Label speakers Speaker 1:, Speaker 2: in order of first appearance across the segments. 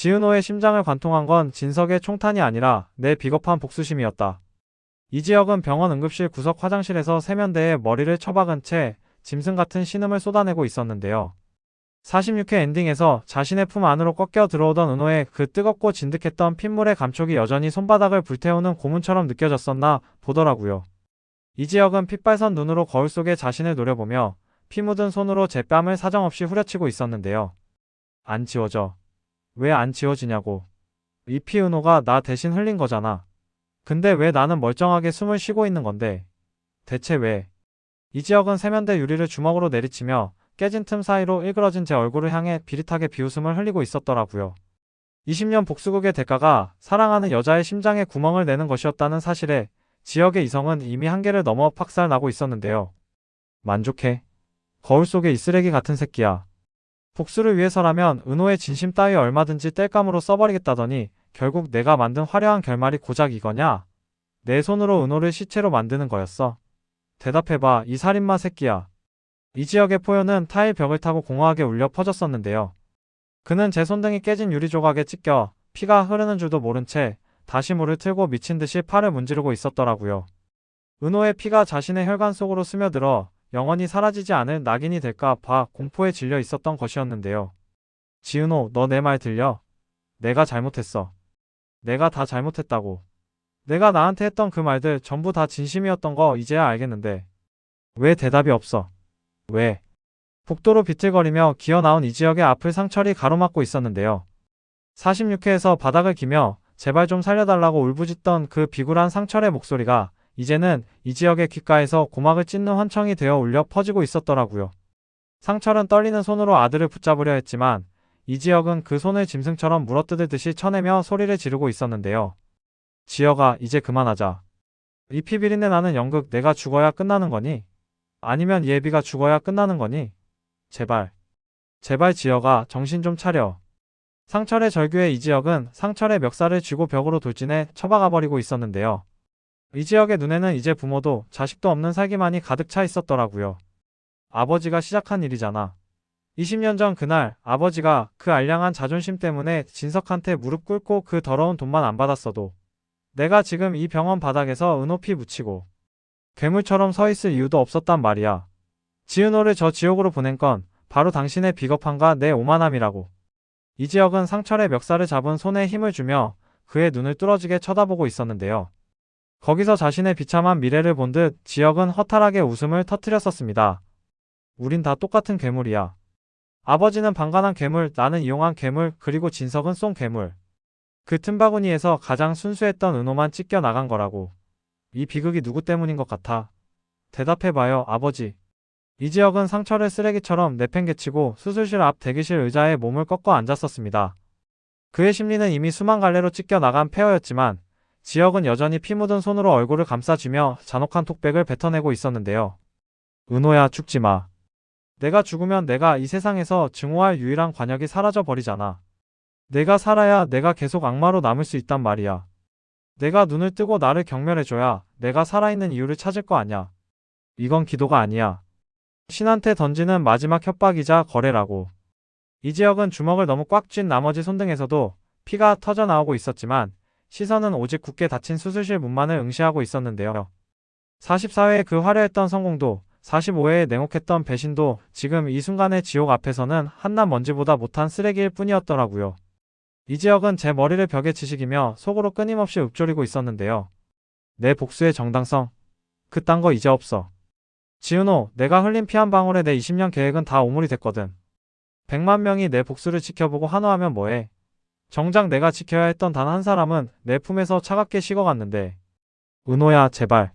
Speaker 1: 지은호의 심장을 관통한 건 진석의 총탄이 아니라 내 비겁한 복수심이었다. 이지혁은 병원 응급실 구석 화장실에서 세면대에 머리를 처박은 채 짐승 같은 신음을 쏟아내고 있었는데요. 46회 엔딩에서 자신의 품 안으로 꺾여 들어오던 은호의 그 뜨겁고 진득했던 핏물의 감촉이 여전히 손바닥을 불태우는 고문처럼 느껴졌었나 보더라고요. 이지혁은 핏발선 눈으로 거울 속에 자신을 노려보며 피 묻은 손으로 제 뺨을 사정없이 후려치고 있었는데요. 안 지워져. 왜 안 지워지냐고. 이 피 은호가 나 대신 흘린 거잖아. 근데 왜 나는 멀쩡하게 숨을 쉬고 있는 건데. 대체 왜? 이지혁은 세면대 유리를 주먹으로 내리치며 깨진 틈 사이로 일그러진 제 얼굴을 향해 비릿하게 비웃음을 흘리고 있었더라고요. 20년 복수극의 대가가 사랑하는 여자의 심장에 구멍을 내는 것이었다는 사실에 지혁의 이성은 이미 한계를 넘어 박살나고 있었는데요. 만족해. 거울 속에 이 쓰레기 같은 새끼야. 복수를 위해서라면 은호의 진심 따위 얼마든지 땔감으로 써버리겠다더니 결국 내가 만든 화려한 결말이 고작 이거냐? 내 손으로 은호를 시체로 만드는 거였어. 대답해봐, 이 살인마 새끼야. 이지혁의 포효는 타일 벽을 타고 공허하게 울려 퍼졌었는데요. 그는 제 손등이 깨진 유리 조각에 찢겨 피가 흐르는 줄도 모른 채 다시 물을 틀고 미친 듯이 팔을 문지르고 있었더라고요. 은호의 피가 자신의 혈관 속으로 스며들어 영원히 사라지지 않을 낙인이 될까 봐 공포에 질려 있었던 것이었는데요. 지은호, 너 내 말 들려? 내가 잘못했어. 내가 다 잘못했다고. 내가 나한테 했던 그 말들 전부 다 진심이었던 거 이제야 알겠는데. 왜 대답이 없어? 왜? 복도로 비틀거리며 기어나온 이지혁의 앞을 상철이 가로막고 있었는데요. 46회에서 바닥을 기며 제발 좀 살려달라고 울부짖던 그 비굴한 상철의 목소리가 이제는 이지혁의 귓가에서 고막을 찢는 환청이 되어 울려 퍼지고 있었더라고요. 상철은 떨리는 손으로 아들을 붙잡으려 했지만 이지혁은 그 손을 짐승처럼 물어뜯을 듯이 쳐내며 소리를 지르고 있었는데요. 지혁아, 이제 그만하자. 이 피비린내 나는 연극 내가 죽어야 끝나는 거니? 아니면 예비가 죽어야 끝나는 거니? 제발. 제발 지혁아, 정신 좀 차려. 상철의 절규에 이지혁은 상철의 멱살을 쥐고 벽으로 돌진해 처박아버리고 있었는데요. 이지혁의 눈에는 이제 부모도 자식도 없는 살기만이 가득 차 있었더라고요. 아버지가 시작한 일이잖아. 20년 전 그날 아버지가 그 알량한 자존심 때문에 진석한테 무릎 꿇고 그 더러운 돈만 안 받았어도 내가 지금 이 병원 바닥에서 은호피 묻히고 괴물처럼 서 있을 이유도 없었단 말이야. 지은호를 저 지옥으로 보낸 건 바로 당신의 비겁함과 내 오만함이라고. 이지혁은 상철의 멱살을 잡은 손에 힘을 주며 그의 눈을 뚫어지게 쳐다보고 있었는데요. 거기서 자신의 비참한 미래를 본 듯 지혁은 허탈하게 웃음을 터뜨렸었습니다. 우린 다 똑같은 괴물이야. 아버지는 방관한 괴물, 나는 이용한 괴물, 그리고 진석은 쏜 괴물. 그 틈바구니에서 가장 순수했던 은호만 찢겨 나간 거라고. 이 비극이 누구 때문인 것 같아? 대답해봐요, 아버지. 이지혁은 상철을 쓰레기처럼 내팽개치고 수술실 앞 대기실 의자에 몸을 꺾어 앉았었습니다. 그의 심리는 이미 수만 갈래로 찢겨 나간 폐허였지만 지혁은 여전히 피 묻은 손으로 얼굴을 감싸쥐며 잔혹한 톡백을 뱉어내고 있었는데요. 은호야, 죽지 마. 내가 죽으면 내가 이 세상에서 증오할 유일한 관역이 사라져 버리잖아. 내가 살아야 내가 계속 악마로 남을 수 있단 말이야. 내가 눈을 뜨고 나를 경멸해줘야 내가 살아있는 이유를 찾을 거 아냐. 이건 기도가 아니야. 신한테 던지는 마지막 협박이자 거래라고. 이지혁은 주먹을 너무 꽉 쥔 나머지 손등에서도 피가 터져 나오고 있었지만 시선은 오직 굳게 닫힌 수술실 문만을 응시하고 있었는데요. 44회의 그 화려했던 성공도 45회의 냉혹했던 배신도 지금 이 순간의 지옥 앞에서는 한낱 먼지보다 못한 쓰레기일 뿐이었더라고요. 이지혁은 제 머리를 벽에 치식이며 속으로 끊임없이 읊조리고 있었는데요. 내 복수의 정당성? 그딴 거 이제 없어. 지은호, 내가 흘린 피 한 방울에 내 20년 계획은 다 오물이 됐거든. 100만 명이 내 복수를 지켜보고 환호하면 뭐해. 정작 내가 지켜야 했던 단 한 사람은 내 품에서 차갑게 식어갔는데. 은호야, 제발.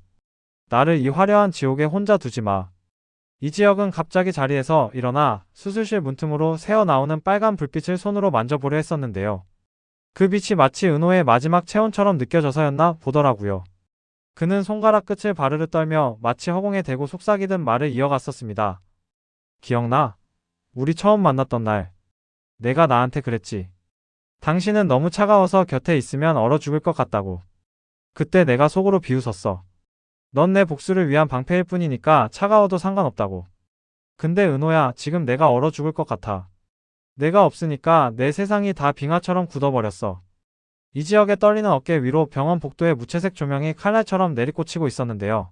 Speaker 1: 나를 이 화려한 지옥에 혼자 두지 마. 이지혁은 갑자기 자리에서 일어나 수술실 문틈으로 새어나오는 빨간 불빛을 손으로 만져보려 했었는데요. 그 빛이 마치 은호의 마지막 체온처럼 느껴져서였나 보더라고요. 그는 손가락 끝을 바르르 떨며 마치 허공에 대고 속삭이듯 말을 이어갔었습니다. 기억나? 우리 처음 만났던 날. 내가 나한테 그랬지. 당신은 너무 차가워서 곁에 있으면 얼어 죽을 것 같다고. 그때 내가 속으로 비웃었어. 넌 내 복수를 위한 방패일 뿐이니까 차가워도 상관없다고. 근데 은호야, 지금 내가 얼어 죽을 것 같아. 내가 없으니까 내 세상이 다 빙하처럼 굳어버렸어. 이지혁의 떨리는 어깨 위로 병원 복도의 무채색 조명이 칼날처럼 내리꽂히고 있었는데요.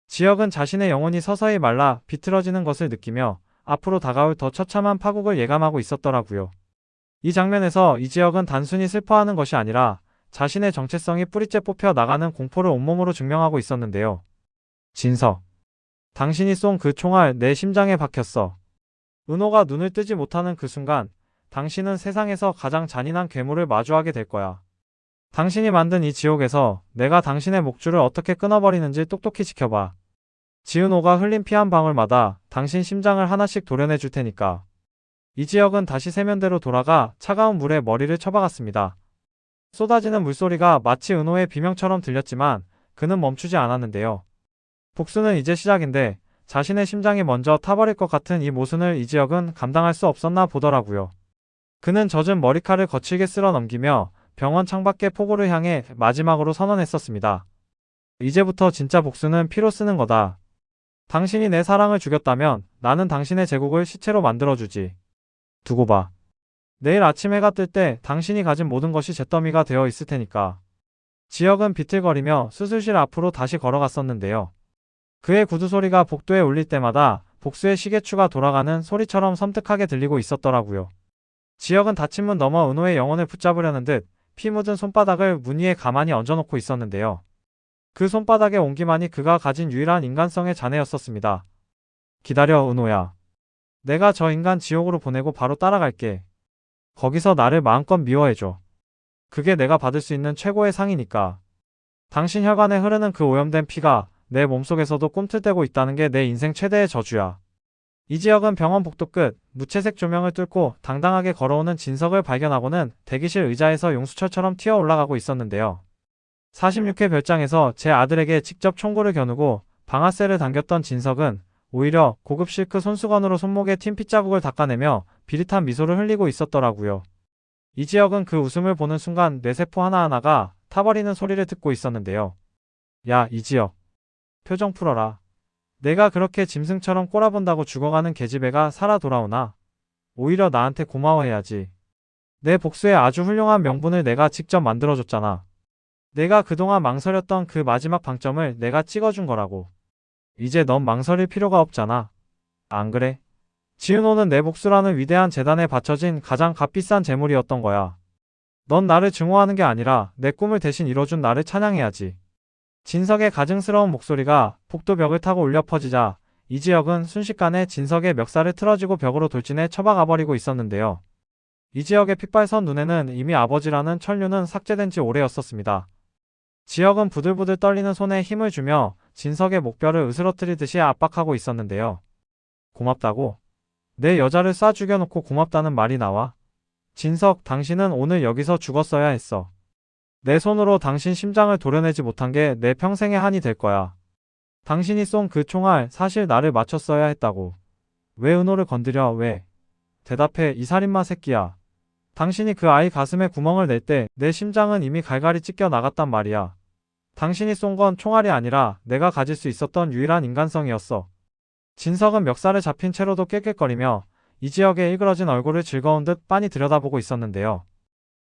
Speaker 1: 지혁은 자신의 영혼이 서서히 말라 비틀어지는 것을 느끼며 앞으로 다가올 더 처참한 파국을 예감하고 있었더라고요. 이 장면에서 이지혁은 단순히 슬퍼하는 것이 아니라 자신의 정체성이 뿌리째 뽑혀 나가는 공포를 온몸으로 증명하고 있었는데요. 진석. 당신이 쏜 그 총알 내 심장에 박혔어. 은호가 눈을 뜨지 못하는 그 순간 당신은 세상에서 가장 잔인한 괴물을 마주하게 될 거야. 당신이 만든 이 지옥에서 내가 당신의 목줄을 어떻게 끊어버리는지 똑똑히 지켜봐. 지은호가 흘린 피 한 방울마다 당신 심장을 하나씩 도려내 줄 테니까. 이지혁은 다시 세면대로 돌아가 차가운 물에 머리를 쳐박았습니다. 쏟아지는 물소리가 마치 은호의 비명처럼 들렸지만 그는 멈추지 않았는데요. 복수는 이제 시작인데 자신의 심장이 먼저 타버릴 것 같은 이 모순을 이지혁은 감당할 수 없었나 보더라고요. 그는 젖은 머리칼을 거칠게 쓸어 넘기며 병원 창밖의 폭우를 향해 마지막으로 선언했었습니다. 이제부터 진짜 복수는 피로 쓰는 거다. 당신이 내 사랑을 죽였다면 나는 당신의 제국을 시체로 만들어주지. 두고 봐. 내일 아침 해가 뜰 때 당신이 가진 모든 것이 잿더미가 되어 있을 테니까. 지혁은 비틀거리며 수술실 앞으로 다시 걸어갔었는데요. 그의 구두 소리가 복도에 울릴 때마다 복수의 시계추가 돌아가는 소리처럼 섬뜩하게 들리고 있었더라고요. 지혁은 닫힌 문 너머 은호의 영혼을 붙잡으려는 듯 피 묻은 손바닥을 문 위에 가만히 얹어놓고 있었는데요. 그 손바닥의 온기만이 그가 가진 유일한 인간성의 잔해였었습니다. 기다려, 은호야. 내가 저 인간 지옥으로 보내고 바로 따라갈게. 거기서 나를 마음껏 미워해줘. 그게 내가 받을 수 있는 최고의 상이니까. 당신 혈관에 흐르는 그 오염된 피가 내 몸속에서도 꿈틀대고 있다는 게 내 인생 최대의 저주야. 이지혁은 병원 복도 끝 무채색 조명을 뚫고 당당하게 걸어오는 진석을 발견하고는 대기실 의자에서 용수철처럼 튀어 올라가고 있었는데요. 46회 별장에서 제 아들에게 직접 총구를 겨누고 방아쇠를 당겼던 진석은 오히려 고급 실크 손수건으로 손목에 튄 핏자국을 닦아내며 비릿한 미소를 흘리고 있었더라고요. 이지혁은 그 웃음을 보는 순간 뇌세포 하나하나가 타버리는 소리를 듣고 있었는데요. 야, 이지혁. 표정 풀어라. 내가 그렇게 짐승처럼 꼬라본다고 죽어가는 계집애가 살아 돌아오나? 오히려 나한테 고마워해야지. 내 복수의 아주 훌륭한 명분을 내가 직접 만들어줬잖아. 내가 그동안 망설였던 그 마지막 방점을 내가 찍어준 거라고. 이제 넌 망설일 필요가 없잖아. 안 그래? 지은호는 내 복수라는 위대한 재단에 바쳐진 가장 값비싼 재물이었던 거야. 넌 나를 증오하는 게 아니라 내 꿈을 대신 이뤄준 나를 찬양해야지. 진석의 가증스러운 목소리가 복도 벽을 타고 울려 퍼지자 이지혁은 순식간에 진석의 멱살을 틀어지고 벽으로 돌진해 처박아버리고 있었는데요. 이지혁의 핏발선 눈에는 이미 아버지라는 천류는 삭제된 지 오래였었습니다. 지혁은 부들부들 떨리는 손에 힘을 주며 진석의 목뼈를 으스러뜨리듯이 압박하고 있었는데요. 고맙다고? 내 여자를 쏴 죽여놓고 고맙다는 말이 나와? 진석, 당신은 오늘 여기서 죽었어야 했어. 내 손으로 당신 심장을 도려내지 못한 게 내 평생의 한이 될 거야. 당신이 쏜 그 총알 사실 나를 맞췄어야 했다고. 왜 은호를 건드려, 왜? 대답해, 이 살인마 새끼야. 당신이 그 아이 가슴에 구멍을 낼 때 내 심장은 이미 갈갈이 찢겨 나갔단 말이야. 당신이 쏜 건 총알이 아니라 내가 가질 수 있었던 유일한 인간성이었어. 진석은 멱살을 잡힌 채로도 낄낄거리며 이지혁의 일그러진 얼굴을 즐거운 듯 빤히 들여다보고 있었는데요.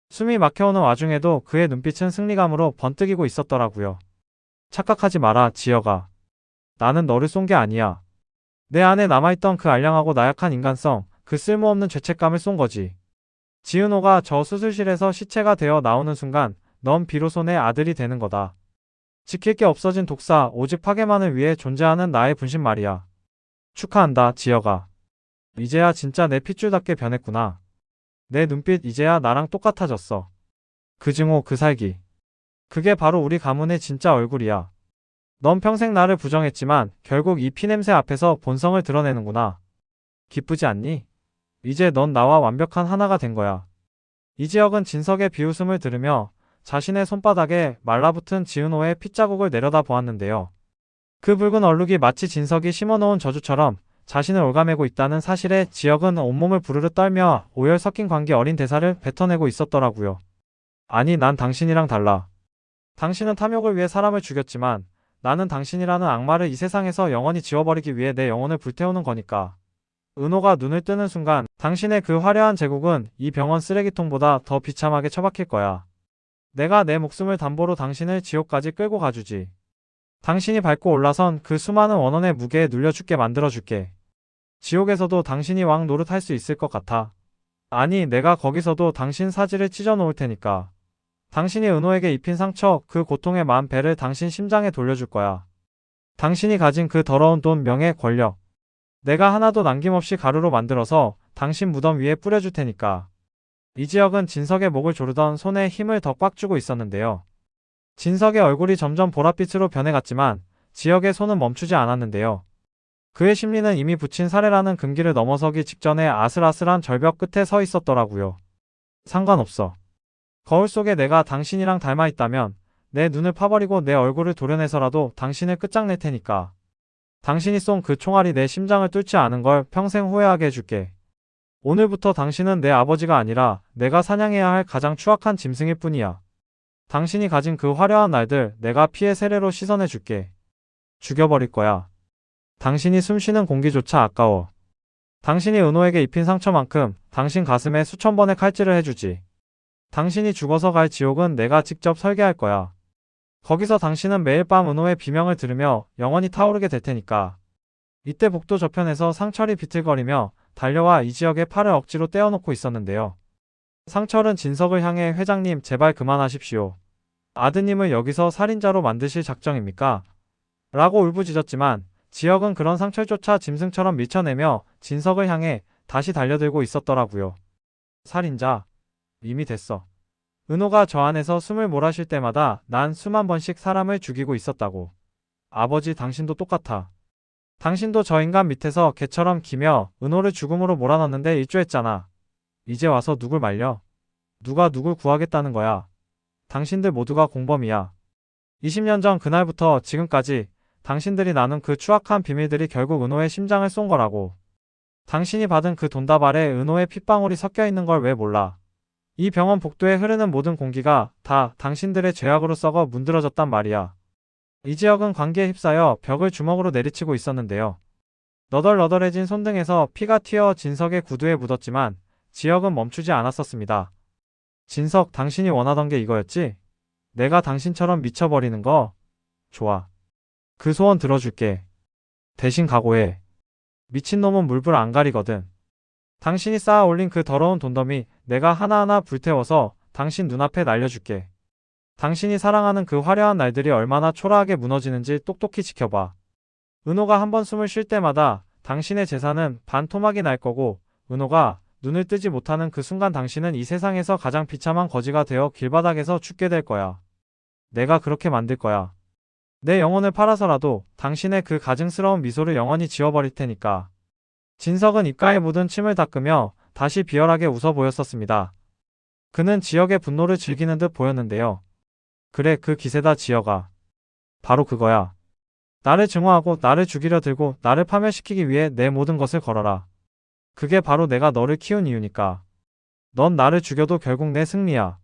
Speaker 1: 숨이 막혀오는 와중에도 그의 눈빛은 승리감으로 번뜩이고 있었더라고요. 착각하지 마라, 지혁아. 나는 너를 쏜 게 아니야. 내 안에 남아있던 그 알량하고 나약한 인간성, 그 쓸모없는 죄책감을 쏜 거지. 지은호가 저 수술실에서 시체가 되어 나오는 순간 넌 비로소 내 아들이 되는 거다. 지킬 게 없어진 독사, 오직 파괴만을 위해 존재하는 나의 분신 말이야. 축하한다, 지혁아. 이제야 진짜 내 핏줄답게 변했구나. 내 눈빛 이제야 나랑 똑같아졌어. 그 증오, 그 살기. 그게 바로 우리 가문의 진짜 얼굴이야. 넌 평생 나를 부정했지만 결국 이 피냄새 앞에서 본성을 드러내는구나. 기쁘지 않니? 이제 넌 나와 완벽한 하나가 된 거야. 이지혁은 진석의 비웃음을 들으며 자신의 손바닥에 말라붙은 지은호의 핏자국을 내려다 보았는데요. 그 붉은 얼룩이 마치 진석이 심어놓은 저주처럼 자신을 올가매고 있다는 사실에 지혁은 온몸을 부르르 떨며 오열 섞인 관계 어린 대사를 뱉어내고 있었더라고요. 아니, 난 당신이랑 달라. 당신은 탐욕을 위해 사람을 죽였지만 나는 당신이라는 악마를 이 세상에서 영원히 지워버리기 위해 내 영혼을 불태우는 거니까. 은호가 눈을 뜨는 순간 당신의 그 화려한 제국은 이 병원 쓰레기통보다 더 비참하게 처박힐 거야. 내가 내 목숨을 담보로 당신을 지옥까지 끌고 가주지. 당신이 밟고 올라선 그 수많은 원원의 무게에 눌려 죽게 만들어줄게. 지옥에서도 당신이 왕 노릇할 수 있을 것 같아. 아니, 내가 거기서도 당신 사지를 찢어 놓을 테니까. 당신이 은호에게 입힌 상처, 그 고통의 만 배를 당신 심장에 돌려줄 거야. 당신이 가진 그 더러운 돈, 명예, 권력. 내가 하나도 남김없이 가루로 만들어서 당신 무덤 위에 뿌려줄 테니까. 이지혁은 진석의 목을 조르던 손에 힘을 더 꽉 주고 있었는데요. 진석의 얼굴이 점점 보랏빛으로 변해갔지만 지혁의 손은 멈추지 않았는데요. 그의 심리는 이미 붙인 사례라는 금기를 넘어서기 직전에 아슬아슬한 절벽 끝에 서 있었더라고요. 상관없어. 거울 속에 내가 당신이랑 닮아 있다면 내 눈을 파버리고 내 얼굴을 도려내서라도 당신을 끝장낼 테니까. 당신이 쏜 그 총알이 내 심장을 뚫지 않은 걸 평생 후회하게 해줄게. 오늘부터 당신은 내 아버지가 아니라 내가 사냥해야 할 가장 추악한 짐승일 뿐이야. 당신이 가진 그 화려한 날들 내가 피의 세례로 씻어내줄게. 죽여버릴 거야. 당신이 숨쉬는 공기조차 아까워. 당신이 은호에게 입힌 상처만큼 당신 가슴에 수천 번의 칼질을 해주지. 당신이 죽어서 갈 지옥은 내가 직접 설계할 거야. 거기서 당신은 매일 밤 은호의 비명을 들으며 영원히 타오르게 될 테니까. 이때 복도 저편에서 상철이 비틀거리며 달려와 이지혁의 팔을 억지로 떼어놓고 있었는데요. 상철은 진석을 향해 회장님 제발 그만하십시오. 아드님을 여기서 살인자로 만드실 작정입니까? 라고 울부짖었지만 지혁은 그런 상철조차 짐승처럼 밀쳐내며 진석을 향해 다시 달려들고 있었더라고요. 살인자. 이미 됐어. 은호가 저 안에서 숨을 몰아쉴 때마다 난 수만 번씩 사람을 죽이고 있었다고. 아버지 당신도 똑같아. 당신도 저 인간 밑에서 개처럼 기며 은호를 죽음으로 몰아넣는데 일조했잖아. 이제 와서 누굴 말려? 누가 누굴 구하겠다는 거야? 당신들 모두가 공범이야. 20년 전 그날부터 지금까지 당신들이 나눈 그 추악한 비밀들이 결국 은호의 심장을 쏜 거라고. 당신이 받은 그 돈다발에 은호의 핏방울이 섞여 있는 걸 왜 몰라? 이 병원 복도에 흐르는 모든 공기가 다 당신들의 죄악으로 썩어 문드러졌단 말이야. 이지혁은 관계에 휩싸여 벽을 주먹으로 내리치고 있었는데요. 너덜너덜해진 손등에서 피가 튀어 진석의 구두에 묻었지만 지혁은 멈추지 않았었습니다. 진석, 당신이 원하던 게 이거였지? 내가 당신처럼 미쳐버리는 거? 좋아. 그 소원 들어줄게. 대신 각오해. 미친놈은 물불 안 가리거든. 당신이 쌓아 올린 그 더러운 돈더미 내가 하나하나 불태워서 당신 눈앞에 날려줄게. 당신이 사랑하는 그 화려한 날들이 얼마나 초라하게 무너지는지 똑똑히 지켜봐. 은호가 한 번 숨을 쉴 때마다 당신의 재산은 반토막이 날 거고 은호가 눈을 뜨지 못하는 그 순간 당신은 이 세상에서 가장 비참한 거지가 되어 길바닥에서 죽게 될 거야. 내가 그렇게 만들 거야. 내 영혼을 팔아서라도 당신의 그 가증스러운 미소를 영원히 지워버릴 테니까. 진석은 입가에 묻은 침을 닦으며 다시 비열하게 웃어 보였었습니다. 그는 지혁의 분노를 즐기는 듯 보였는데요. 그래, 그 기세다 지혁아. 바로 그거야. 나를 증오하고 나를 죽이려 들고 나를 파멸시키기 위해 내 모든 것을 걸어라. 그게 바로 내가 너를 키운 이유니까. 넌 나를 죽여도 결국 내 승리야.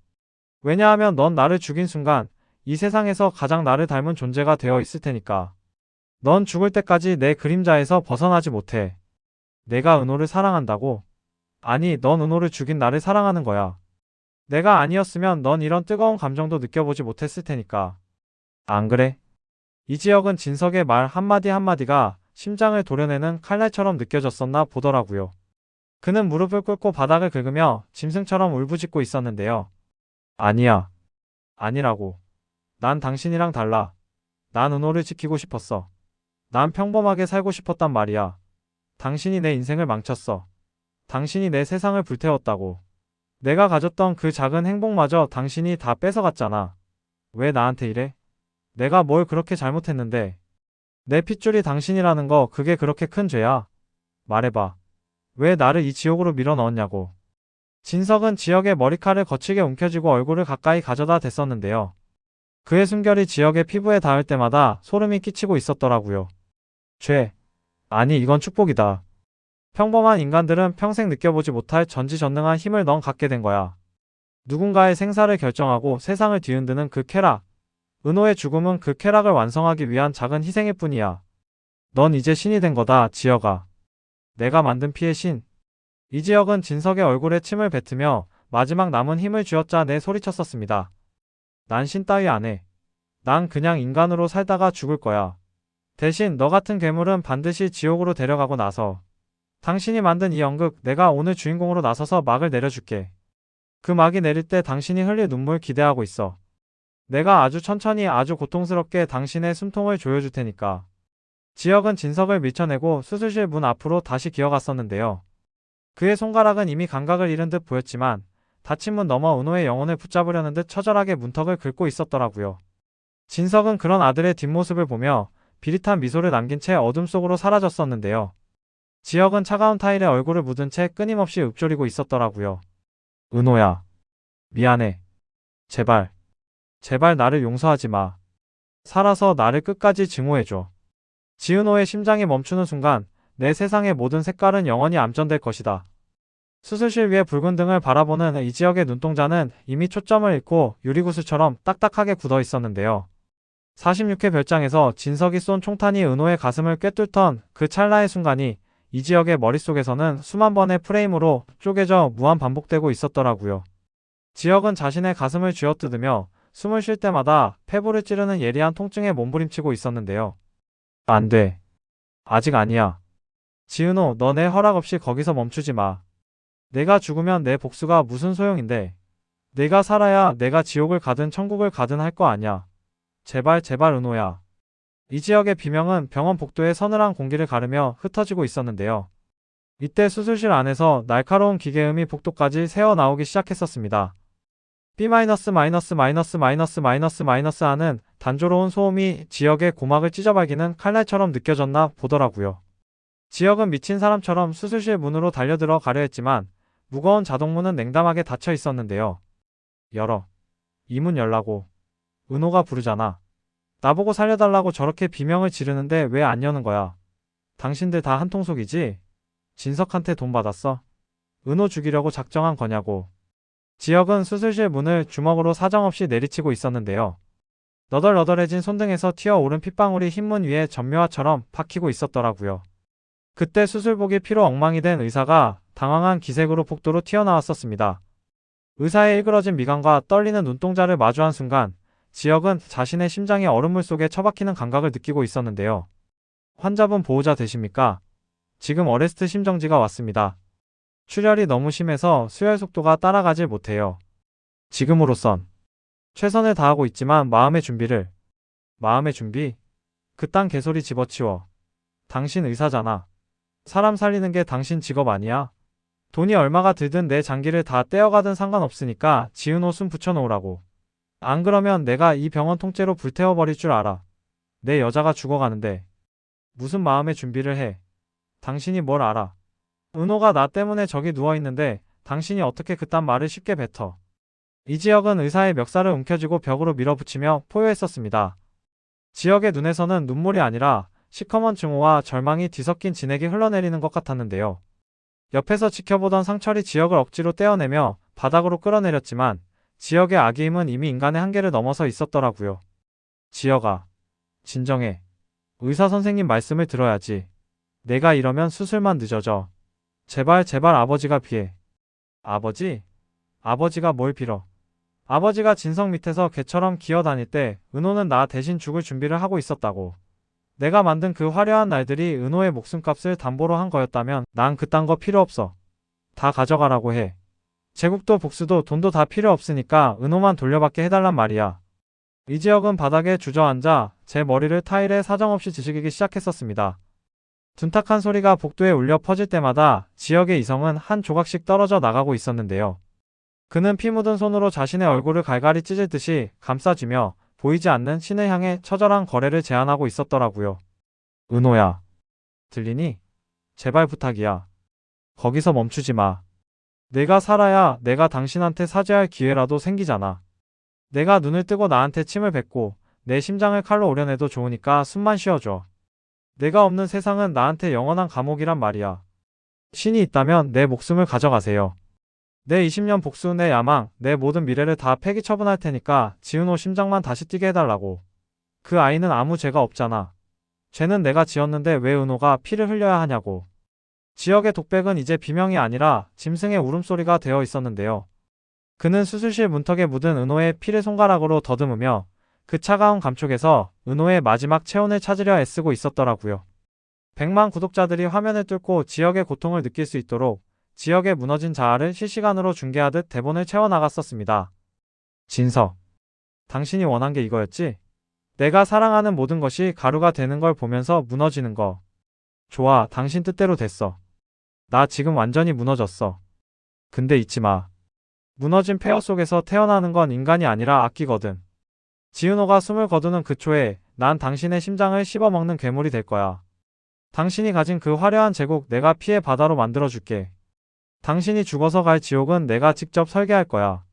Speaker 1: 왜냐하면 넌 나를 죽인 순간 이 세상에서 가장 나를 닮은 존재가 되어 있을 테니까. 넌 죽을 때까지 내 그림자에서 벗어나지 못해. 내가 은호를 사랑한다고? 아니, 넌 은호를 죽인 나를 사랑하는 거야. 내가 아니었으면 넌 이런 뜨거운 감정도 느껴보지 못했을 테니까. 안 그래? 이지혁은 진석의 말 한마디 한마디가 심장을 도려내는 칼날처럼 느껴졌었나 보더라고요. 그는 무릎을 꿇고 바닥을 긁으며 짐승처럼 울부짖고 있었는데요. 아니야. 아니라고. 난 당신이랑 달라. 난 은호를 지키고 싶었어. 난 평범하게 살고 싶었단 말이야. 당신이 내 인생을 망쳤어. 당신이 내 세상을 불태웠다고. 내가 가졌던 그 작은 행복마저 당신이 다 뺏어갔잖아. 왜 나한테 이래? 내가 뭘 그렇게 잘못했는데. 내 핏줄이 당신이라는 거 그게 그렇게 큰 죄야? 말해봐. 왜 나를 이 지옥으로 밀어넣었냐고. 진석은 지혁의 머리칼을 거칠게 움켜쥐고 얼굴을 가까이 가져다 댔었는데요. 그의 숨결이 지혁의 피부에 닿을 때마다 소름이 끼치고 있었더라고요. 죄. 아니, 이건 축복이다. 평범한 인간들은 평생 느껴보지 못할 전지전능한 힘을 넌 갖게 된 거야. 누군가의 생사를 결정하고 세상을 뒤흔드는 그 쾌락. 은호의 죽음은 그 쾌락을 완성하기 위한 작은 희생일 뿐이야. 넌 이제 신이 된 거다, 지혁아. 내가 만든 피의 신. 이지혁은 진석의 얼굴에 침을 뱉으며 마지막 남은 힘을 쥐어짜 내 소리쳤었습니다. 난 신 따위 안 해. 난 그냥 인간으로 살다가 죽을 거야. 대신 너 같은 괴물은 반드시 지옥으로 데려가고 나서 당신이 만든 이 연극 내가 오늘 주인공으로 나서서 막을 내려줄게. 그 막이 내릴 때 당신이 흘릴 눈물 기대하고 있어. 내가 아주 천천히 아주 고통스럽게 당신의 숨통을 조여줄 테니까. 지혁은 진석을 밀쳐내고 수술실 문 앞으로 다시 기어갔었는데요. 그의 손가락은 이미 감각을 잃은 듯 보였지만 닫힌 문 너머 은호의 영혼을 붙잡으려는 듯 처절하게 문턱을 긁고 있었더라고요. 진석은 그런 아들의 뒷모습을 보며 비릿한 미소를 남긴 채 어둠 속으로 사라졌었는데요. 지혁은 차가운 타일에 얼굴을 묻은 채 끊임없이 읊조리고 있었더라고요. 은호야. 미안해. 제발. 제발 나를 용서하지 마. 살아서 나를 끝까지 증오해줘. 지은호의 심장이 멈추는 순간 내 세상의 모든 색깔은 영원히 암전될 것이다. 수술실 위에 붉은 등을 바라보는 이지혁의 눈동자는 이미 초점을 잃고 유리구슬처럼 딱딱하게 굳어 있었는데요. 46회 별장에서 진석이 쏜 총탄이 은호의 가슴을 꿰뚫던 그 찰나의 순간이 이지혁의 머릿속에서는 수만 번의 프레임으로 쪼개져 무한 반복되고 있었더라고요. 지혁은 자신의 가슴을 쥐어뜯으며 숨을 쉴 때마다 폐부를 찌르는 예리한 통증에 몸부림치고 있었는데요. 안 돼. 아직 아니야. 지은호, 너 내 허락 없이 거기서 멈추지 마. 내가 죽으면 내 복수가 무슨 소용인데. 내가 살아야 내가 지옥을 가든 천국을 가든 할 거 아냐. 제발 제발 은호야. 이지혁의 비명은 병원 복도의 서늘한 공기를 가르며 흩어지고 있었는데요. 이때 수술실 안에서 날카로운 기계음이 복도까지 새어나오기 시작했었습니다. B-, 하는 단조로운 소음이 지혁의 고막을 찢어발기는 칼날처럼 느껴졌나 보더라고요. 지혁은 미친 사람처럼 수술실 문으로 달려들어 가려 했지만 무거운 자동문은 냉담하게 닫혀 있었는데요. 열어. 이 문 열라고. 은호가 부르잖아. 나보고 살려달라고 저렇게 비명을 지르는데 왜 안 여는 거야? 당신들 다 한통속이지? 진석한테 돈 받았어? 은호 죽이려고 작정한 거냐고. 지혁은 수술실 문을 주먹으로 사정없이 내리치고 있었는데요. 너덜너덜해진 손등에서 튀어오른 핏방울이 흰문 위에 전묘화처럼 박히고 있었더라고요. 그때 수술복이 피로 엉망이 된 의사가 당황한 기색으로 복도로 튀어나왔었습니다. 의사의 일그러진 미간과 떨리는 눈동자를 마주한 순간 지혁은 자신의 심장이 얼음물 속에 처박히는 감각을 느끼고 있었는데요. 환자분 보호자 되십니까? 지금 어레스트 심정지가 왔습니다. 출혈이 너무 심해서 수혈 속도가 따라가질 못해요. 지금으로선 최선을 다하고 있지만 마음의 준비를. 마음의 준비? 그딴 개소리 집어치워. 당신 의사잖아. 사람 살리는 게 당신 직업 아니야? 돈이 얼마가 들든 내 장기를 다 떼어가든 상관없으니까 지은 옷은 붙여놓으라고. 안 그러면 내가 이 병원 통째로 불태워버릴 줄 알아. 내 여자가 죽어가는데. 무슨 마음의 준비를 해. 당신이 뭘 알아. 은호가 나 때문에 저기 누워있는데 당신이 어떻게 그딴 말을 쉽게 뱉어. 이지혁은 의사의 멱살을 움켜쥐고 벽으로 밀어붙이며 포효했었습니다. 지혁의 눈에서는 눈물이 아니라 시커먼 증오와 절망이 뒤섞인 진액이 흘러내리는 것 같았는데요. 옆에서 지켜보던 상철이 지혁을 억지로 떼어내며 바닥으로 끌어내렸지만 지혁의 악의 힘은 이미 인간의 한계를 넘어서 있었더라고요. 지혁아, 진정해. 의사 선생님 말씀을 들어야지. 내가 이러면 수술만 늦어져. 제발 제발 아버지가 비해. 아버지? 아버지가 뭘 빌어. 아버지가 진석 밑에서 개처럼 기어다닐 때 은호는 나 대신 죽을 준비를 하고 있었다고. 내가 만든 그 화려한 날들이 은호의 목숨값을 담보로 한 거였다면 난 그딴 거 필요 없어. 다 가져가라고 해. 제국도 복수도 돈도 다 필요 없으니까 은호만 돌려받게 해달란 말이야. 이지혁은 바닥에 주저앉아 제 머리를 타일에 사정없이 지지기기 시작했었습니다. 둔탁한 소리가 복도에 울려 퍼질 때마다 지혁의 이성은 한 조각씩 떨어져 나가고 있었는데요. 그는 피 묻은 손으로 자신의 얼굴을 갈갈이 찢을 듯이 감싸주며 보이지 않는 신을 향해 처절한 거래를 제안하고 있었더라고요. 은호야. 들리니? 제발 부탁이야. 거기서 멈추지 마. 내가 살아야 내가 당신한테 사죄할 기회라도 생기잖아. 내가 눈을 뜨고 나한테 침을 뱉고 내 심장을 칼로 오려내도 좋으니까 숨만 쉬어줘. 내가 없는 세상은 나한테 영원한 감옥이란 말이야. 신이 있다면 내 목숨을 가져가세요. 내 20년 복수, 내 야망, 내 모든 미래를 다 폐기 처분할 테니까 지은호 심장만 다시 뛰게 해달라고. 그 아이는 아무 죄가 없잖아. 죄는 내가 지었는데 왜 은호가 피를 흘려야 하냐고. 지역의 독백은 이제 비명이 아니라 짐승의 울음소리가 되어 있었는데요. 그는 수술실 문턱에 묻은 은호의 피를 손가락으로 더듬으며 그 차가운 감촉에서 은호의 마지막 체온을 찾으려 애쓰고 있었더라고요. 100만 구독자들이 화면을 뚫고 지역의 고통을 느낄 수 있도록 지역의 무너진 자아를 실시간으로 중계하듯 대본을 채워나갔었습니다. 진석. 당신이 원한 게 이거였지? 내가 사랑하는 모든 것이 가루가 되는 걸 보면서 무너지는 거. 좋아, 당신 뜻대로 됐어. 나 지금 완전히 무너졌어. 근데 잊지 마. 무너진 폐허 속에서 태어나는 건 인간이 아니라 악기거든. 지은호가 숨을 거두는 그 초에 난 당신의 심장을 씹어먹는 괴물이 될 거야. 당신이 가진 그 화려한 제국 내가 피의 바다로 만들어줄게. 당신이 죽어서 갈 지옥은 내가 직접 설계할 거야.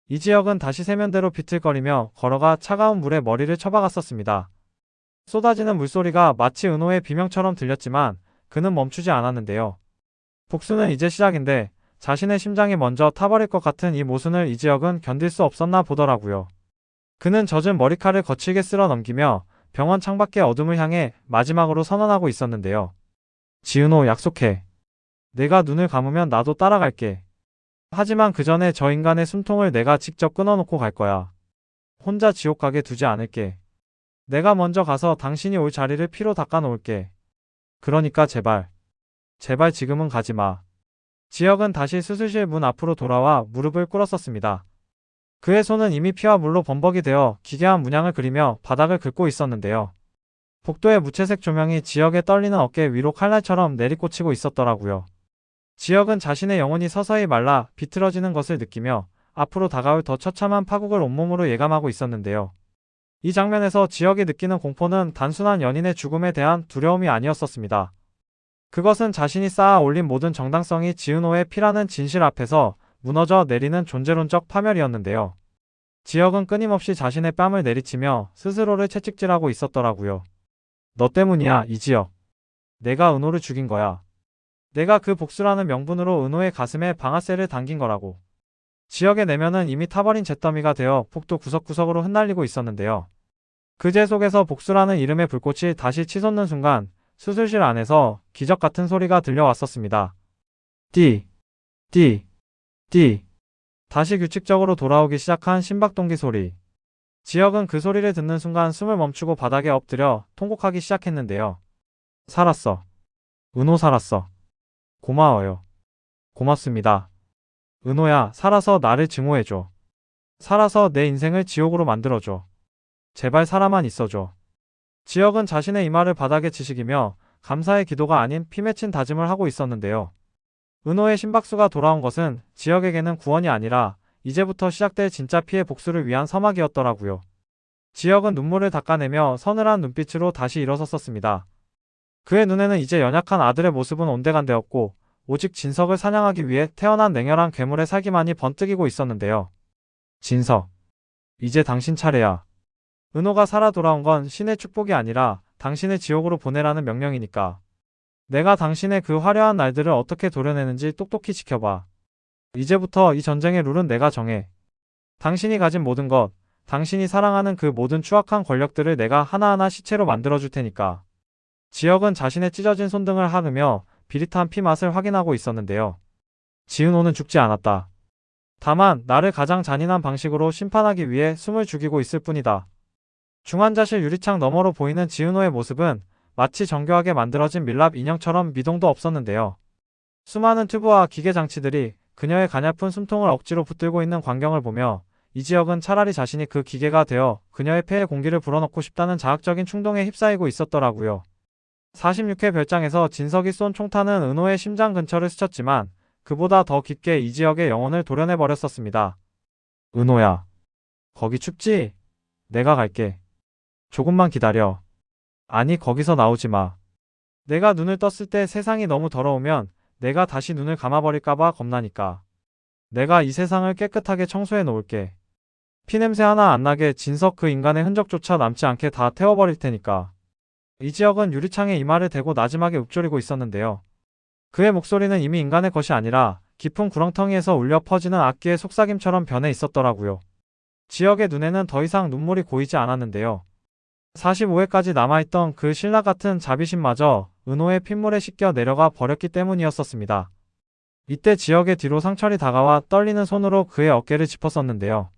Speaker 1: 이지혁은 다시 세면대로 비틀거리며 걸어가 차가운 물에 머리를 쳐박았었습니다. 쏟아지는 물소리가 마치 은호의 비명처럼 들렸지만 그는 멈추지 않았는데요. 복수는 이제 시작인데 자신의 심장이 먼저 타버릴 것 같은 이 모순을 이지혁은 견딜 수 없었나 보더라고요. 그는 젖은 머리칼을 거칠게 쓸어 넘기며 병원 창밖의 어둠을 향해 마지막으로 선언하고 있었는데요. 지은호, 약속해. 내가 눈을 감으면 나도 따라갈게. 하지만 그 전에 저 인간의 숨통을 내가 직접 끊어놓고 갈 거야. 혼자 지옥 가게 두지 않을게. 내가 먼저 가서 당신이 올 자리를 피로 닦아 놓을게. 그러니까 제발. 제발 지금은 가지 마. 지혁은 다시 수술실 문 앞으로 돌아와 무릎을 꿇었었습니다. 그의 손은 이미 피와 물로 범벅이 되어 기괴한 문양을 그리며 바닥을 긁고 있었는데요. 복도의 무채색 조명이 지혁의 떨리는 어깨 위로 칼날처럼 내리꽂히고 있었더라고요. 지혁은 자신의 영혼이 서서히 말라 비틀어지는 것을 느끼며 앞으로 다가올 더 처참한 파국을 온몸으로 예감하고 있었는데요. 이 장면에서 지혁이 느끼는 공포는 단순한 연인의 죽음에 대한 두려움이 아니었었습니다. 그것은 자신이 쌓아 올린 모든 정당성이 지은호의 피라는 진실 앞에서 무너져 내리는 존재론적 파멸이었는데요. 지혁은 끊임없이 자신의 뺨을 내리치며 스스로를 채찍질하고 있었더라고요. 너 때문이야, 이지혁. 내가 은호를 죽인 거야. 내가 그 복수라는 명분으로 은호의 가슴에 방아쇠를 당긴 거라고. 지역의 내면은 이미 타버린 잿더미가 되어 폭도 구석구석으로 흩날리고 있었는데요. 그제 속에서 복수라는 이름의 불꽃이 다시 치솟는 순간 수술실 안에서 기적 같은 소리가 들려왔었습니다. 띠, 띠, 띠. 다시 규칙적으로 돌아오기 시작한 심박동기 소리. 지역은 그 소리를 듣는 순간 숨을 멈추고 바닥에 엎드려 통곡하기 시작했는데요. 살았어. 은호 살았어. 고마워요. 고맙습니다. 은호야, 살아서 나를 증오해줘. 살아서 내 인생을 지옥으로 만들어줘. 제발 살아만 있어줘. 지혁은 자신의 이마를 바닥에 치식이며 감사의 기도가 아닌 피 맺힌 다짐을 하고 있었는데요. 은호의 심박수가 돌아온 것은 지혁에게는 구원이 아니라 이제부터 시작될 진짜 피의 복수를 위한 서막이었더라고요. 지혁은 눈물을 닦아내며 서늘한 눈빛으로 다시 일어섰었습니다. 그의 눈에는 이제 연약한 아들의 모습은 온데간데없고 오직 진석을 사냥하기 위해 태어난 냉혈한 괴물의 살기만이 번뜩이고 있었는데요. 진석. 이제 당신 차례야. 은호가 살아 돌아온 건 신의 축복이 아니라 당신을 지옥으로 보내라는 명령이니까. 내가 당신의 그 화려한 날들을 어떻게 도려내는지 똑똑히 지켜봐. 이제부터 이 전쟁의 룰은 내가 정해. 당신이 가진 모든 것, 당신이 사랑하는 그 모든 추악한 권력들을 내가 하나하나 시체로 만들어줄 테니까. 지혁은 자신의 찢어진 손등을 하르며 비릿한 피 맛을 확인하고 있었는데요. 지은호는 죽지 않았다. 다만 나를 가장 잔인한 방식으로 심판하기 위해 숨을 죽이고 있을 뿐이다. 중환자실 유리창 너머로 보이는 지은호의 모습은 마치 정교하게 만들어진 밀랍 인형처럼 미동도 없었는데요. 수많은 튜브와 기계 장치들이 그녀의 가냘픈 숨통을 억지로 붙들고 있는 광경을 보며 이지혁은 차라리 자신이 그 기계가 되어 그녀의 폐에 공기를 불어넣고 싶다는 자학적인 충동에 휩싸이고 있었더라고요. 46회 별장에서 진석이 쏜 총탄은 은호의 심장 근처를 스쳤지만 그보다 더 깊게 이지혁의 영혼을 도려내버렸었습니다. 은호야. 거기 춥지? 내가 갈게. 조금만 기다려. 아니, 거기서 나오지 마. 내가 눈을 떴을 때 세상이 너무 더러우면 내가 다시 눈을 감아버릴까봐 겁나니까. 내가 이 세상을 깨끗하게 청소해 놓을게. 피냄새 하나 안 나게 진석 그 인간의 흔적조차 남지 않게 다 태워버릴 테니까. 이지혁은 유리창에 이마를 대고 나지막에 읊조리고 있었는데요. 그의 목소리는 이미 인간의 것이 아니라 깊은 구렁텅이에서 울려 퍼지는 악기의 속삭임처럼 변해 있었더라고요. 지혁의 눈에는 더 이상 눈물이 고이지 않았는데요. 45회까지 남아있던 그 신라 같은 자비심마저 은호의 핏물에 씻겨 내려가 버렸기 때문이었었습니다. 이때 지혁의 뒤로 상철이 다가와 떨리는 손으로 그의 어깨를 짚었었는데요.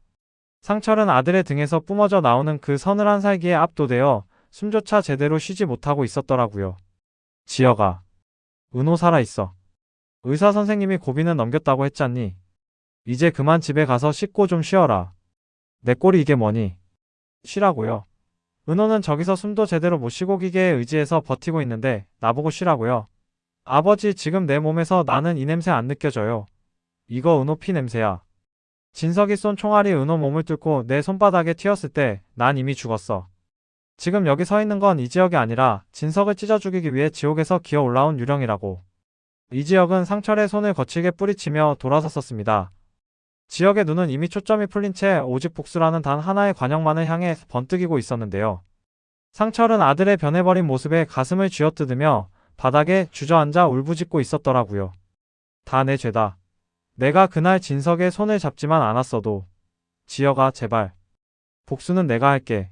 Speaker 1: 상철은 아들의 등에서 뿜어져 나오는 그 서늘한 살기에 압도되어 숨조차 제대로 쉬지 못하고 있었더라고요. 지혁아, 은호 살아있어. 의사 선생님이 고비는 넘겼다고 했잖니. 이제 그만 집에 가서 씻고 좀 쉬어라. 내 꼴이 이게 뭐니? 쉬라고요. 은호는 저기서 숨도 제대로 못 쉬고 기계에 의지해서 버티고 있는데 나보고 쉬라고요. 아버지, 지금 내 몸에서 나는 이 냄새 안 느껴져요. 이거 은호 피 냄새야. 진석이 쏜 총알이 은호 몸을 뚫고 내 손바닥에 튀었을 때 난 이미 죽었어. 지금 여기 서 있는 건 이지혁이 아니라 진석을 찢어 죽이기 위해 지옥에서 기어 올라온 유령이라고. 이지혁은 상철의 손을 거칠게 뿌리치며 돌아섰었습니다. 지혁의 눈은 이미 초점이 풀린 채 오직 복수라는 단 하나의 관역만을 향해 번뜩이고 있었는데요. 상철은 아들의 변해버린 모습에 가슴을 쥐어뜯으며 바닥에 주저앉아 울부짖고 있었더라고요. 다 내 죄다. 내가 그날 진석의 손을 잡지만 않았어도. 지혁아, 제발. 복수는 내가 할게.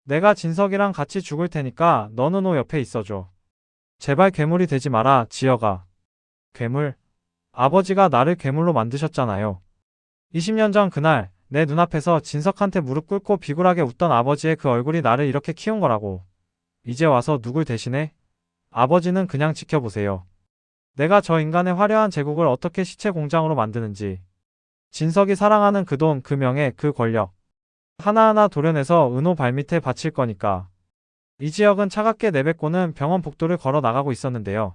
Speaker 1: 내가 진석이랑 같이 죽을 테니까 너는 호 옆에 있어줘. 제발 괴물이 되지 마라, 지혁아. 괴물? 아버지가 나를 괴물로 만드셨잖아요. 20년 전 그날 내 눈앞에서 진석한테 무릎 꿇고 비굴하게 웃던 아버지의 그 얼굴이 나를 이렇게 키운 거라고. 이제 와서 누굴 대신해? 아버지는 그냥 지켜보세요. 내가 저 인간의 화려한 제국을 어떻게 시체 공장으로 만드는지. 진석이 사랑하는 그 돈, 그 명예, 그 권력. 하나하나 도려내서 은호 발밑에 바칠 거니까. 이지혁은 차갑게 내뱉고는 병원 복도를 걸어 나가고 있었는데요.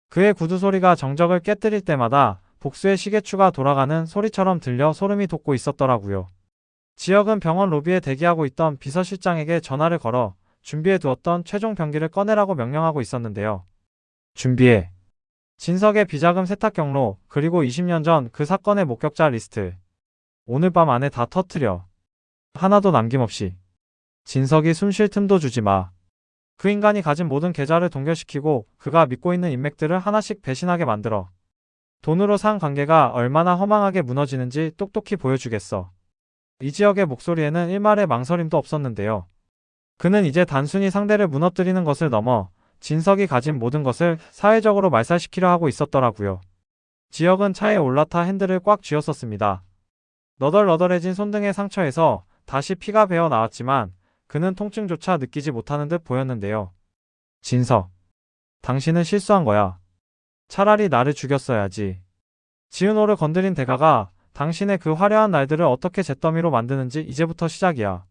Speaker 1: 그의 구두 소리가 정적을 깨뜨릴 때마다 복수의 시계추가 돌아가는 소리처럼 들려 소름이 돋고 있었더라고요. 지혁은 병원 로비에 대기하고 있던 비서실장에게 전화를 걸어 준비해 두었던 최종 병기를 꺼내라고 명령하고 있었는데요. 준비해. 진석의 비자금 세탁 경로, 그리고 20년 전 그 사건의 목격자 리스트. 오늘 밤 안에 다 터뜨려. 하나도 남김없이. 진석이 숨 쉴 틈도 주지 마. 그 인간이 가진 모든 계좌를 동결시키고 그가 믿고 있는 인맥들을 하나씩 배신하게 만들어. 돈으로 산 관계가 얼마나 허망하게 무너지는지 똑똑히 보여주겠어. 이지혁의 목소리에는 일말의 망설임도 없었는데요. 그는 이제 단순히 상대를 무너뜨리는 것을 넘어 진석이 가진 모든 것을 사회적으로 말살시키려 하고 있었더라고요. 지혁은 차에 올라타 핸들을 꽉 쥐었었습니다. 너덜너덜해진 손등의 상처에서 다시 피가 배어 나왔지만 그는 통증조차 느끼지 못하는 듯 보였는데요. 진석, 당신은 실수한 거야. 차라리 나를 죽였어야지. 지은호를 건드린 대가가 당신의 그 화려한 날들을 어떻게 잿더미로 만드는지 이제부터 시작이야.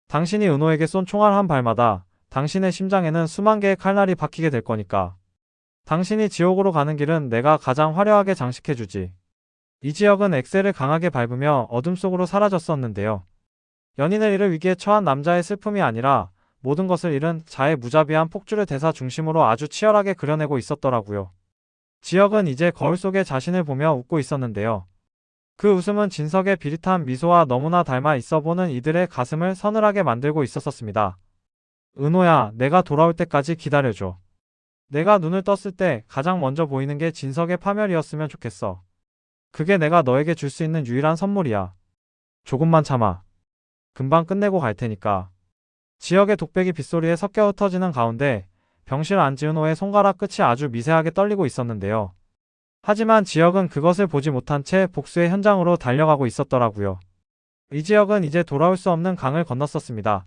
Speaker 1: 당신이 은호에게 쏜 총알 한 발마다 당신의 심장에는 수만 개의 칼날이 박히게 될 거니까. 당신이 지옥으로 가는 길은 내가 가장 화려하게 장식해주지. 이지혁은 엑셀을 강하게 밟으며 어둠 속으로 사라졌었는데요. 연인을 잃을 위기에 처한 남자의 슬픔이 아니라 모든 것을 잃은 자의 무자비한 폭주를 대사 중심으로 아주 치열하게 그려내고 있었더라고요. 지혁은 이제 거울 속에 자신을 보며 웃고 있었는데요. 그 웃음은 진석의 비릿한 미소와 너무나 닮아 있어 보는 이들의 가슴을 서늘하게 만들고 있었습니다. 은호야, 내가 돌아올 때까지 기다려줘. 내가 눈을 떴을 때 가장 먼저 보이는 게 진석의 파멸이었으면 좋겠어. 그게 내가 너에게 줄 수 있는 유일한 선물이야. 조금만 참아. 금방 끝내고 갈 테니까. 지혁의 독백이 빗소리에 섞여 흩어지는 가운데 병실 안지은호의 손가락 끝이 아주 미세하게 떨리고 있었는데요. 하지만 지혁은 그것을 보지 못한 채 복수의 현장으로 달려가고 있었더라고요. 이지혁은 이제 돌아올 수 없는 강을 건넜었습니다.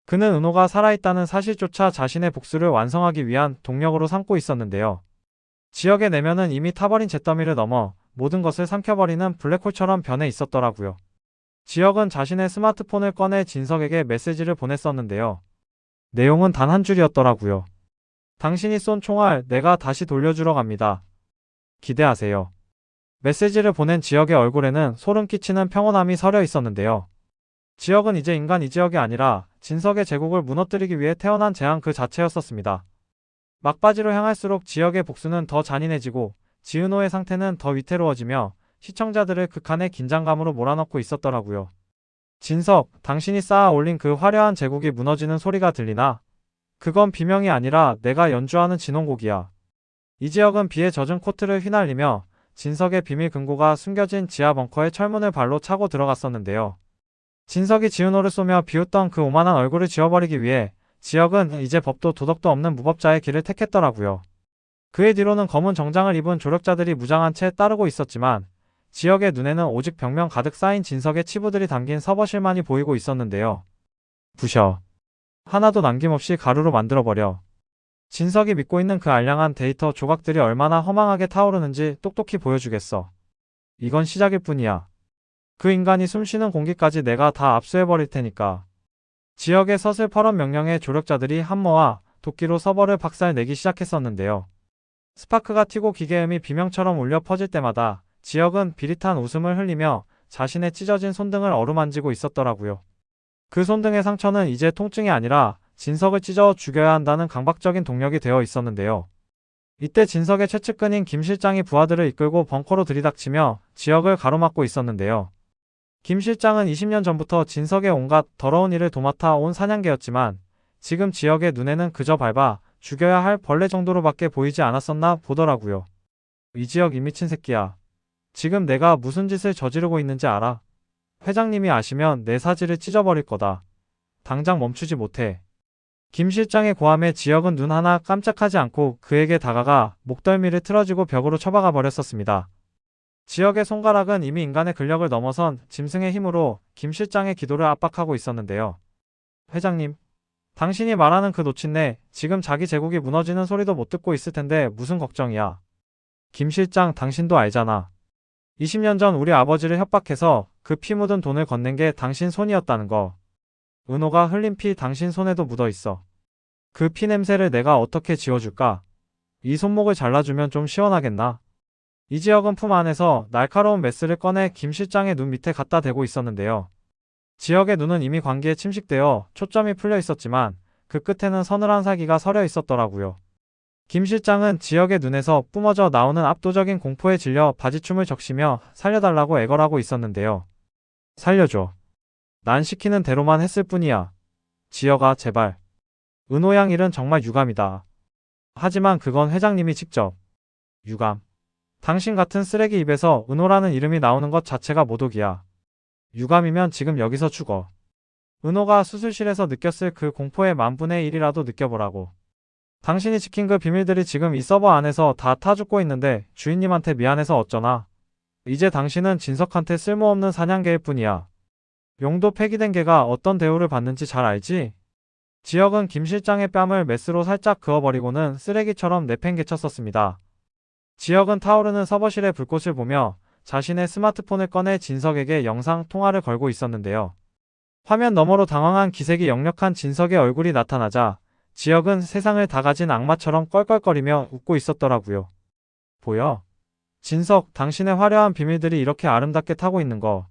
Speaker 1: 그는 은호가 살아있다는 사실조차 자신의 복수를 완성하기 위한 동력으로 삼고 있었는데요. 지혁의 내면은 이미 타버린 잿더미를 넘어 모든 것을 삼켜버리는 블랙홀처럼 변해 있었더라고요. 지혁은 자신의 스마트폰을 꺼내 진석에게 메시지를 보냈었는데요. 내용은 단 한 줄이었더라고요. 당신이 쏜 총알 내가 다시 돌려주러 갑니다. 기대하세요. 메시지를 보낸 지혁의 얼굴에는 소름 끼치는 평온함이 서려 있었는데요. 지혁은 이제 인간 이지혁이 아니라 진석의 제국을 무너뜨리기 위해 태어난 재앙 그 자체였었습니다. 막바지로 향할수록 지혁의 복수는 더 잔인해지고 지은호의 상태는 더 위태로워지며 시청자들을 극한의 긴장감으로 몰아넣고 있었더라고요. 진석, 당신이 쌓아 올린 그 화려한 제국이 무너지는 소리가 들리나? 그건 비명이 아니라 내가 연주하는 진홍곡이야. 이지혁은 비에 젖은 코트를 휘날리며 진석의 비밀 금고가 숨겨진 지하 벙커의 철문을 발로 차고 들어갔었는데요. 진석이 지은호를 쏘며 비웃던 그 오만한 얼굴을 지워버리기 위해 지혁은 이제 법도 도덕도 없는 무법자의 길을 택했더라고요. 그의 뒤로는 검은 정장을 입은 조력자들이 무장한 채 따르고 있었지만 지혁의 눈에는 오직 벽면 가득 쌓인 진석의 치부들이 담긴 서버실만이 보이고 있었는데요. 부셔. 하나도 남김없이 가루로 만들어버려. 진석이 믿고 있는 그 알량한 데이터 조각들이 얼마나 허망하게 타오르는지 똑똑히 보여주겠어. 이건 시작일 뿐이야. 그 인간이 숨쉬는 공기까지 내가 다 압수해버릴 테니까. 지역의 서슬퍼런 명령에 조력자들이 함머와 도끼로 서버를 박살내기 시작했었는데요. 스파크가 튀고 기계음이 비명처럼 울려 퍼질 때마다 지역은 비릿한 웃음을 흘리며 자신의 찢어진 손등을 어루만지고 있었더라고요. 그 손등의 상처는 이제 통증이 아니라 진석을 찢어 죽여야 한다는 강박적인 동력이 되어 있었는데요. 이때 진석의 최측근인 김 실장이 부하들을 이끌고 벙커로 들이닥치며 지역을 가로막고 있었는데요. 김 실장은 20년 전부터 진석의 온갖 더러운 일을 도맡아 온 사냥개였지만 지금 지역의 눈에는 그저 밟아 죽여야 할 벌레 정도로밖에 보이지 않았었나 보더라고요. 이 지역 이 미친 새끼야. 지금 내가 무슨 짓을 저지르고 있는지 알아? 회장님이 아시면 내 사지를 찢어버릴 거다. 당장 멈추지 못해. 김 실장의 고함에 지역은 눈 하나 깜짝하지 않고 그에게 다가가 목덜미를 틀어지고 벽으로 처박아 버렸었습니다. 지역의 손가락은 이미 인간의 근력을 넘어선 짐승의 힘으로 김 실장의 기도를 압박하고 있었는데요. 회장님, 당신이 말하는 그 노친네 지금 자기 제국이 무너지는 소리도 못 듣고 있을 텐데 무슨 걱정이야. 김 실장 당신도 알잖아. 20년 전 우리 아버지를 협박해서 그 피 묻은 돈을 건넨 게 당신 손이었다는 거. 은호가 흘린 피 당신 손에도 묻어 있어. 그 피 냄새를 내가 어떻게 지워줄까? 이 손목을 잘라주면 좀 시원하겠나? 이 지역은 품 안에서 날카로운 메스를 꺼내 김 실장의 눈 밑에 갖다 대고 있었는데요. 지역의 눈은 이미 광기에 침식되어 초점이 풀려 있었지만 그 끝에는 서늘한 살기가 서려 있었더라고요. 김 실장은 지역의 눈에서 뿜어져 나오는 압도적인 공포에 질려 바지춤을 적시며 살려달라고 애걸하고 있었는데요. 살려줘. 난 시키는 대로만 했을 뿐이야. 지역아, 제발. 은호양 일은 정말 유감이다. 하지만 그건 회장님이 직접. 유감. 당신 같은 쓰레기 입에서 은호라는 이름이 나오는 것 자체가 모독이야. 유감이면 지금 여기서 죽어. 은호가 수술실에서 느꼈을 그 공포의 10,000분의 1이라도 느껴보라고. 당신이 지킨 그 비밀들이 지금 이 서버 안에서 다 타 죽고 있는데 주인님한테 미안해서 어쩌나. 이제 당신은 진석한테 쓸모없는 사냥개일 뿐이야. 용도 폐기된 개가 어떤 대우를 받는지 잘 알지? 지역은 김 실장의 뺨을 메스로 살짝 그어버리고는 쓰레기처럼 내팽개쳤었습니다. 지역은 타오르는 서버실의 불꽃을 보며 자신의 스마트폰을 꺼내 진석에게 영상 통화를 걸고 있었는데요. 화면 너머로 당황한 기색이 역력한 진석의 얼굴이 나타나자 지역은 세상을 다 가진 악마처럼 껄껄거리며 웃고 있었더라고요. 보여? 진석, 당신의 화려한 비밀들이 이렇게 아름답게 타고 있는 거.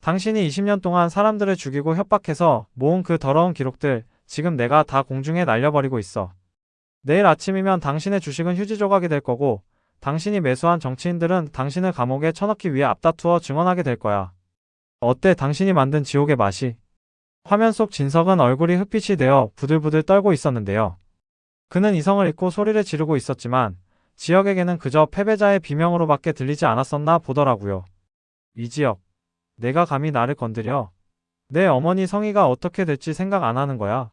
Speaker 1: 당신이 20년 동안 사람들을 죽이고 협박해서 모은 그 더러운 기록들 지금 내가 다 공중에 날려버리고 있어. 내일 아침이면 당신의 주식은 휴지 조각이 될 거고 당신이 매수한 정치인들은 당신을 감옥에 쳐넣기 위해 앞다투어 증언하게 될 거야. 어때 당신이 만든 지옥의 맛이? 화면 속 진석은 얼굴이 흑빛이 되어 부들부들 떨고 있었는데요. 그는 이성을 잃고 소리를 지르고 있었지만 지역에게는 그저 패배자의 비명으로밖에 들리지 않았었나 보더라고요. 이 지역, 내가 감히 나를 건드려? 내 어머니 성희가 어떻게 될지 생각 안 하는 거야.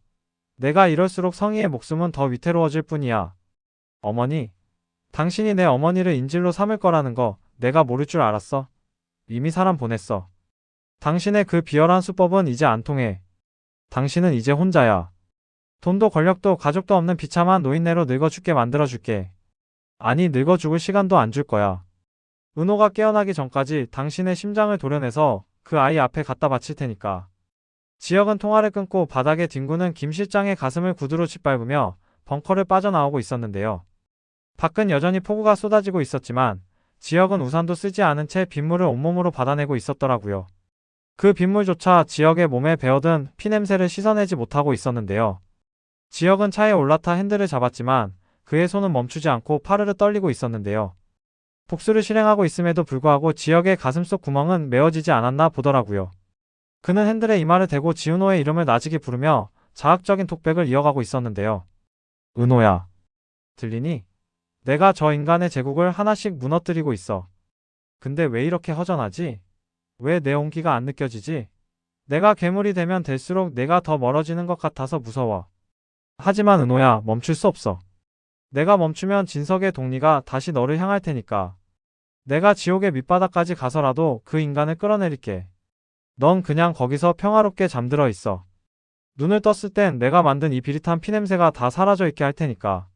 Speaker 1: 내가 이럴수록 성희의 목숨은 더 위태로워질 뿐이야. 어머니, 당신이 내 어머니를 인질로 삼을 거라는 거 내가 모를 줄 알았어? 이미 사람 보냈어. 당신의 그 비열한 수법은 이제 안 통해. 당신은 이제 혼자야. 돈도 권력도 가족도 없는 비참한 노인네로 늙어 죽게 만들어줄게. 아니 늙어 죽을 시간도 안 줄 거야. 은호가 깨어나기 전까지 당신의 심장을 도려내서 그 아이 앞에 갖다 바칠 테니까. 지역은 통화를 끊고 바닥에 뒹구는 김 실장의 가슴을 구두로 짓밟으며 벙커를 빠져나오고 있었는데요. 밖은 여전히 폭우가 쏟아지고 있었지만 지역은 우산도 쓰지 않은 채 빗물을 온몸으로 받아내고 있었더라고요. 그 빗물조차 지역의 몸에 배어든 피냄새를 씻어내지 못하고 있었는데요. 지역은 차에 올라타 핸들을 잡았지만 그의 손은 멈추지 않고 파르르 떨리고 있었는데요. 복수를 실행하고 있음에도 불구하고 지역의 가슴속 구멍은 메워지지 않았나 보더라고요. 그는 핸들에 이마를 대고 지은호의 이름을 나직이 부르며 자학적인 톡백을 이어가고 있었는데요. 은호야. 들리니? 내가 저 인간의 제국을 하나씩 무너뜨리고 있어. 근데 왜 이렇게 허전하지? 왜 내 온기가 안 느껴지지? 내가 괴물이 되면 될수록 내가 더 멀어지는 것 같아서 무서워. 하지만 은호야, 멈출 수 없어. 내가 멈추면 진석의 동리가 다시 너를 향할 테니까. 내가 지옥의 밑바닥까지 가서라도 그 인간을 끌어내릴게. 넌 그냥 거기서 평화롭게 잠들어 있어. 눈을 떴을 땐 내가 만든 이 비릿한 피냄새가 다 사라져 있게 할 테니까.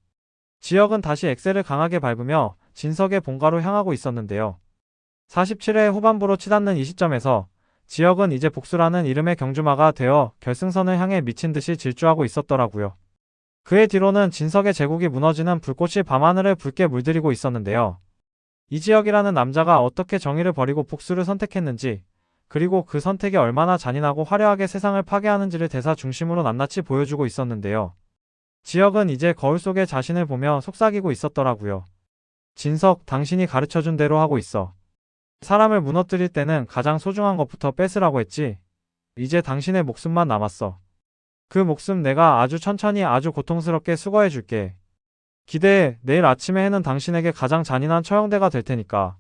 Speaker 1: 지혁은 다시 엑셀을 강하게 밟으며 진석의 본가로 향하고 있었는데요. 47회 후반부로 치닫는 이 시점에서 지혁은 이제 복수라는 이름의 경주마가 되어 결승선을 향해 미친 듯이 질주하고 있었더라고요. 그의 뒤로는 진석의 제국이 무너지는 불꽃이 밤하늘을 붉게 물들이고 있었는데요. 이지혁이라는 남자가 어떻게 정의를 버리고 복수를 선택했는지, 그리고 그 선택이 얼마나 잔인하고 화려하게 세상을 파괴하는지를 대사 중심으로 낱낱이 보여주고 있었는데요. 지혁은 이제 거울 속에 자신을 보며 속삭이고 있었더라고요. 진석, 당신이 가르쳐준 대로 하고 있어. 사람을 무너뜨릴 때는 가장 소중한 것부터 뺏으라고 했지. 이제 당신의 목숨만 남았어. 그 목숨 내가 아주 천천히 아주 고통스럽게 수거해 줄게. 기대해. 내일 아침에 해는 당신에게 가장 잔인한 처형대가 될 테니까.